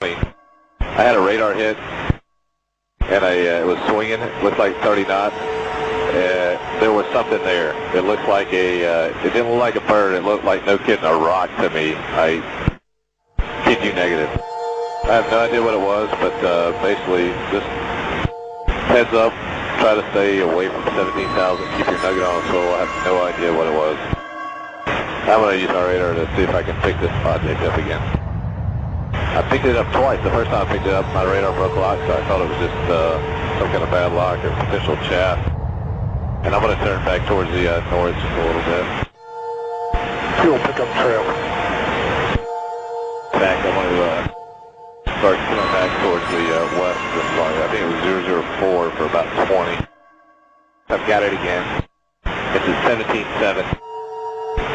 I had a radar hit, and it was swinging. It looked like 30 knots. There was something there. It looked like it didn't look like a bird. It looked like, no kidding, a rock to me. I kid you negative. I have no idea what it was, but basically, just heads up, try to stay away from 17,000. Keep your nugget on the swivel. I have no idea what it was. I'm going to use my radar to see if I can pick this object up again. I picked it up twice. The first time I picked it up, my radar broke lock, so I thought it was just some kind of bad lock or potential chaff. And I'm going to turn back towards the north just a little bit. Fuel pickup trail. Back, I'm going to start coming back towards the west. I think it was 004 for about 20. I've got it again. It's at 17.7.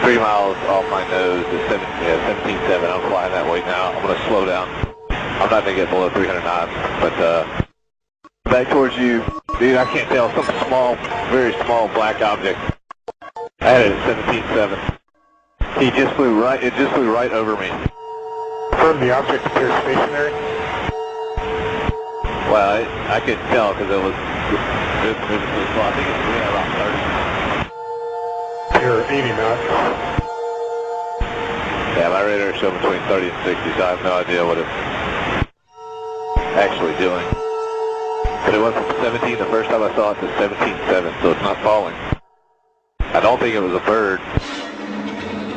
3 miles off my nose at 17.7. I'm flying that way now. I'm going to slow down. I'm not going to get below 300 knots, but back towards you. Dude, I can't tell. Some small, very small black object. I had it at 17.7. It just flew right over me. Confirm the object appears stationary. Well, I couldn't tell because it was moving too slow. I think it's moving about 30. You're 80 knots. Yeah, my radar showed between 30 and 60, so I have no idea what it's actually doing. But it went from 17 the first time I saw it to 17.7, so it's not falling. I don't think it was a bird.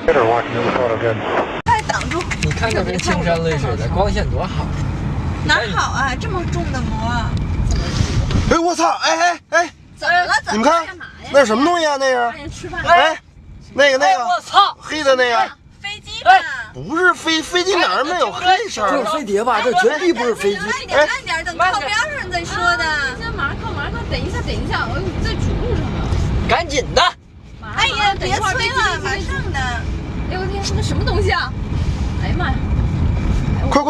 Better lock in the photo gun. 快挡住！你看这边青山绿水的，光线多好。哪好啊，这么重的膜。哎，我操！哎！怎么了？你们看，那是什么东西啊？那是？吃饭。哎，那个，我操！黑的那个。飞机吧？不是飞机哪儿没有黑色？就是飞碟吧？这绝对不是飞机。慢点，等靠边上再说的。马上靠，等一下，我在主路上呢。赶紧的！哎呀，别催了，马上的。哎呦我天，那什么东西啊？哎呀妈呀！快！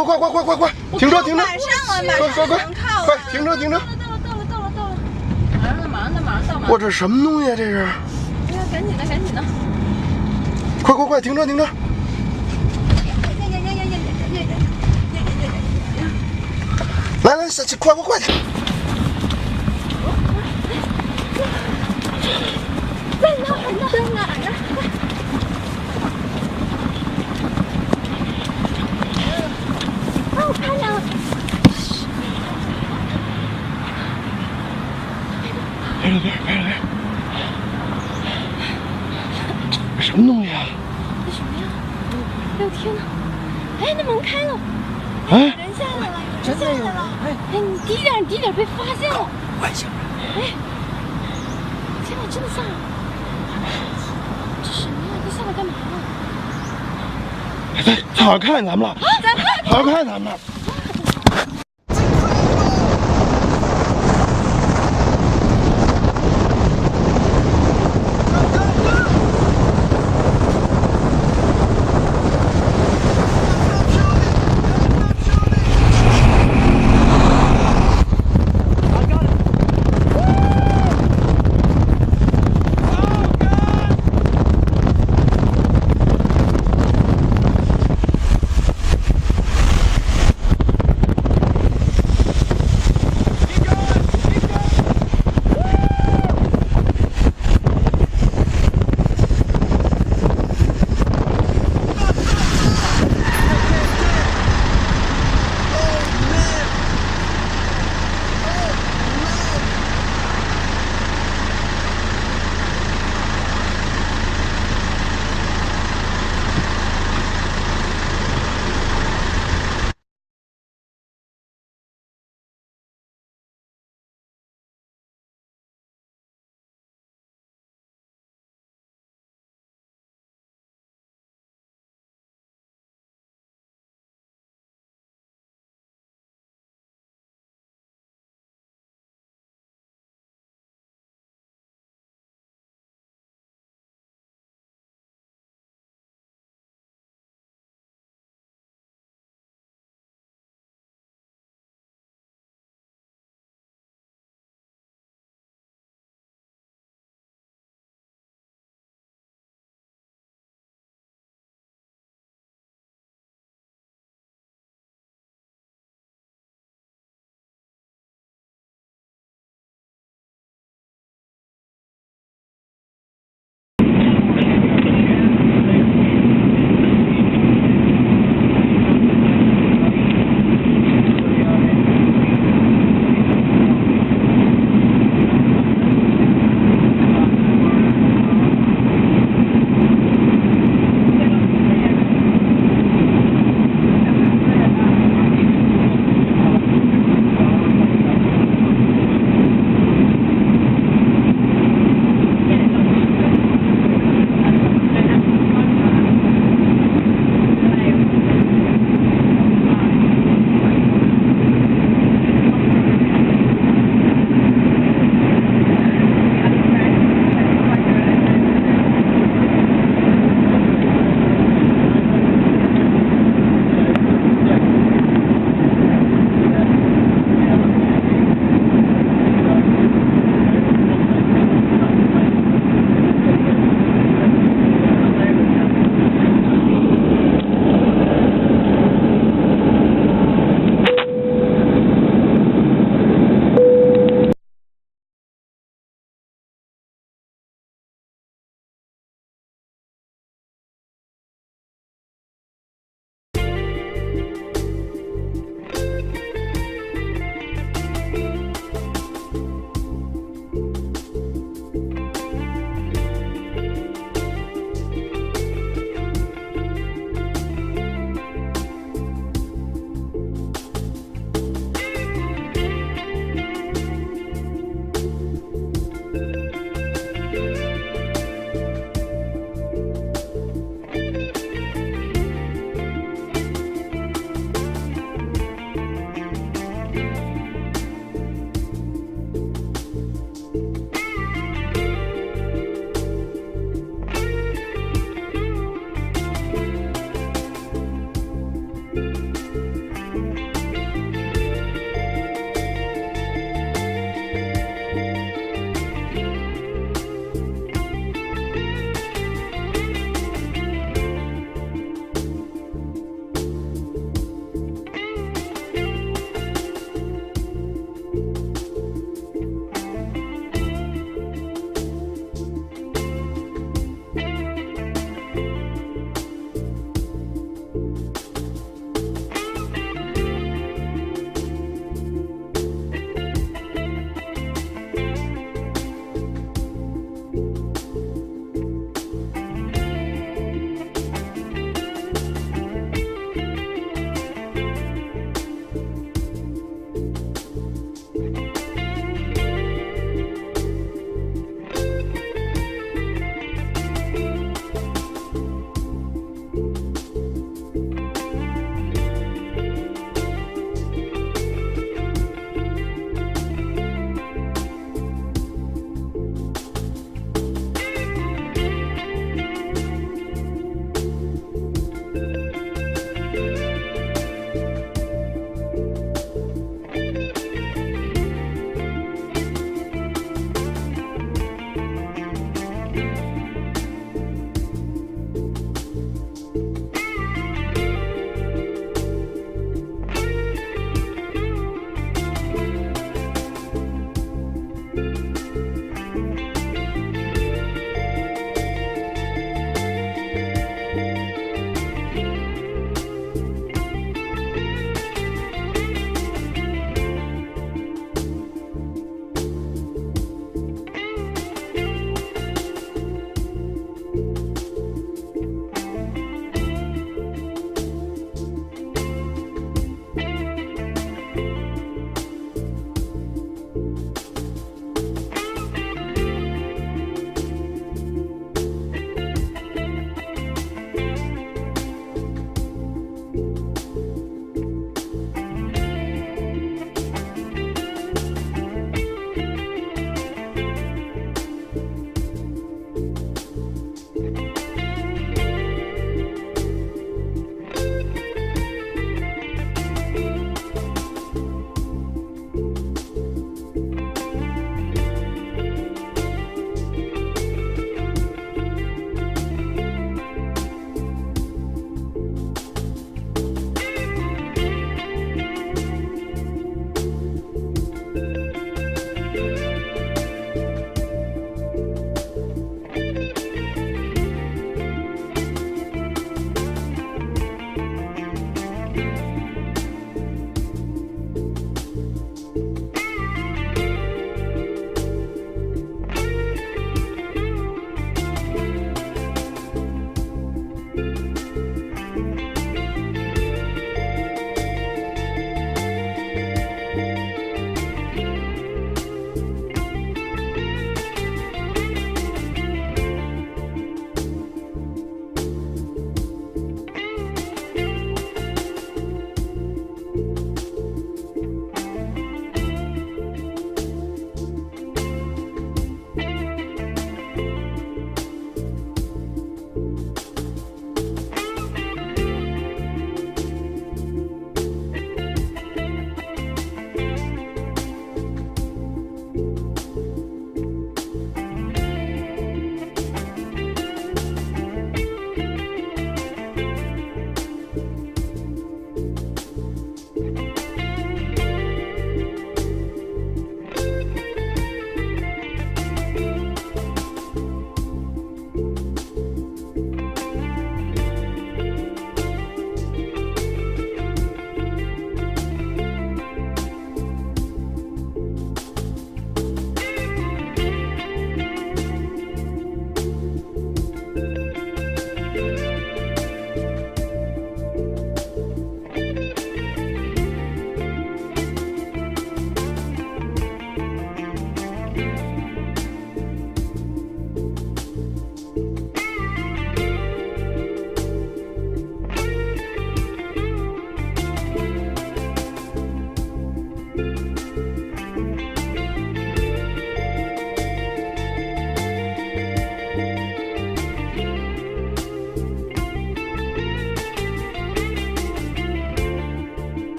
停车！马上了，快！停车！到了！马上到！我这什么东西啊？这是？哎呀，赶紧的！快！停车！来，下去，快点！在哪儿？我看见了。拍！什么东西啊？这什么呀？哎呦天哪！哎，那门开了。哎，人下来了！哎，你低点，被发现了。外星人！哎，天哪，真的下来了！这什么呀？他下来干嘛了？他好像看见咱们了。好像看见咱们了。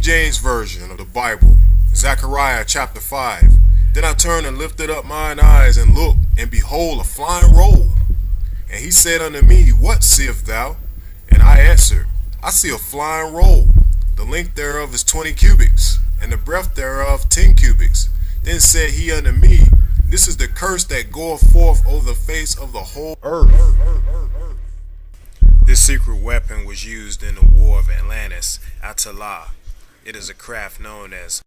James Version of the Bible, Zechariah chapter 5. Then I turned and lifted up mine eyes and looked, and behold, a flying roll. And he said unto me, What seest thou? And I answered, I see a flying roll. The length thereof is 20 cubits, and the breadth thereof 10 cubits. Then said he unto me, This is the curse that goeth forth over the face of the whole earth. This secret weapon was used in the War of Atlantis, Atala. It is a craft known as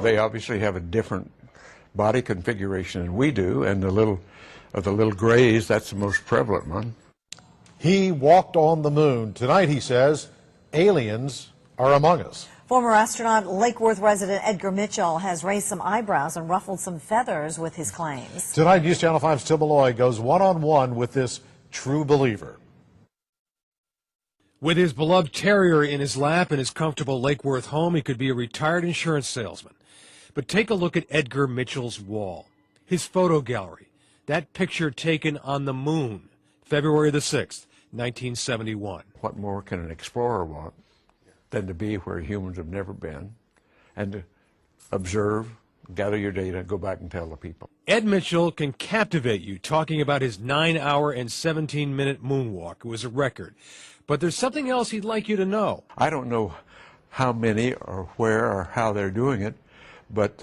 They obviously have a different body configuration than we do, and the little grays, that's the most prevalent one. He walked on the moon. Tonight, he says, aliens are among us. Former astronaut Lake Worth resident Edgar Mitchell has raised some eyebrows and ruffled some feathers with his claims. Tonight, News Channel 5's Tim Malloy goes one-on-one with this true believer. With his beloved terrier in his lap in his comfortable Lake Worth home, he could be a retired insurance salesman. But take a look at Edgar Mitchell's wall, his photo gallery, that picture taken on the moon, February the 6th, 1971. What more can an explorer want than to be where humans have never been and to observe, gather your data, go back and tell the people. Ed Mitchell can captivate you talking about his 9-hour and 17-minute moonwalk. It was a record. But there's something else he'd like you to know. I don't know how many or where or how they're doing it, but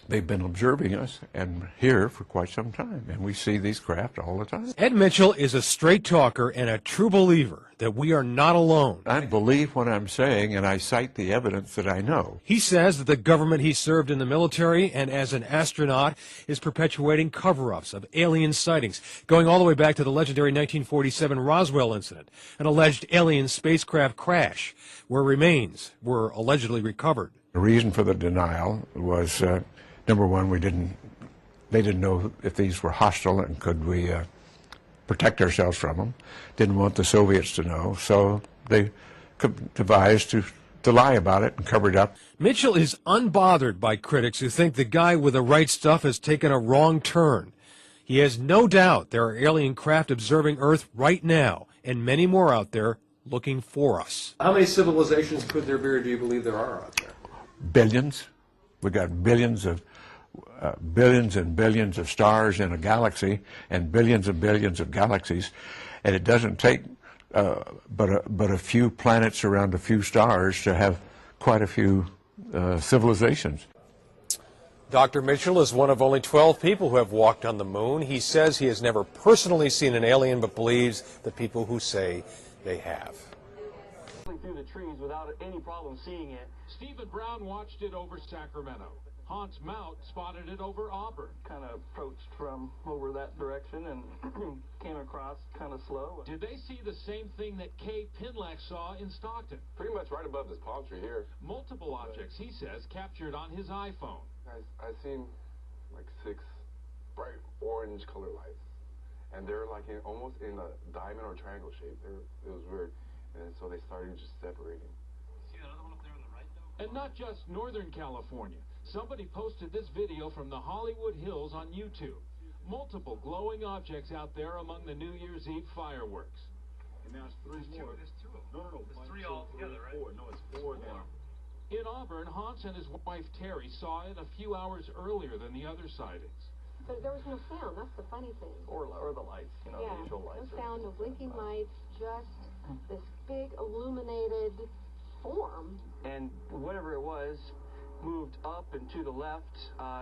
they've been observing us and here for quite some time, and we see these craft all the time. Ed Mitchell is a straight talker and a true believer that we are not alone. I believe what I'm saying, and I cite the evidence that I know. He says that the government he served in the military and as an astronaut is perpetuating cover-ups of alien sightings, going all the way back to the legendary 1947 Roswell incident, an alleged alien spacecraft crash where remains were allegedly recovered. The reason for the denial was, number one, they didn't know if these were hostile and could we protect ourselves from them. Didn't want the Soviets to know, so they devised to to lie about it and cover it up. Mitchell is unbothered by critics who think the guy with the right stuff has taken a wrong turn. He has no doubt there are alien craft observing Earth right now, and many more out there looking for us. How many civilizations could there be, or do you believe there are out there? Billions. We got billions and billions of stars in a galaxy, and billions of galaxies, and it doesn't take but a few planets around a few stars to have quite a few civilizations. Dr. Mitchell is one of only 12 people who have walked on the moon. He says he has never personally seen an alien, but believes the people who say they have. Through the trees without any problem seeing it. Stephen Brown watched it over Sacramento. Hans Mount spotted it over Auburn. Kind of approached from over that direction and came across kind of slow. Did they see the same thing that Kay Pinlack saw in Stockton? Pretty much right above this palm tree here. Multiple objects, he says, captured on his iPhone. I seen like 6 bright orange color lights, and they're like almost in a diamond or triangle shape. It was weird, and so they started just separating. See that other one up there on the right, though? And not just Northern California. Somebody posted this video from the Hollywood Hills on YouTube. Multiple glowing objects out there among the New Year's Eve fireworks. And now it's 3 more. There's 2 of them. No. There's 3 altogether, right? 4. No, it's 4 now. In Auburn, Hans and his wife Terry saw it a few hours earlier than the other sightings. But there was no sound. That's the funny thing. Or the lights, the usual lights. No sound, no blinking lights, just this big illuminated form. And whatever it was moved up and to the left.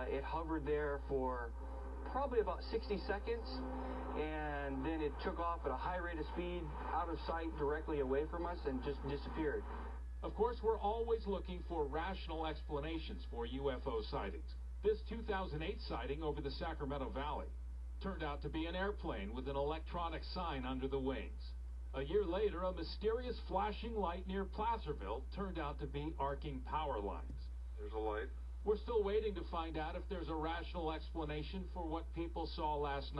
It hovered there for probably about 60 seconds, and then it took off at a high rate of speed, out of sight, directly away from us, and just disappeared. Of course, we're always looking for rational explanations for UFO sightings. This 2008 sighting over the Sacramento Valley turned out to be an airplane with an electronic sign under the wings. A year later, a mysterious flashing light near Placerville turned out to be arcing power lines. There's a light. We're still waiting to find out if there's a rational explanation for what people saw last night.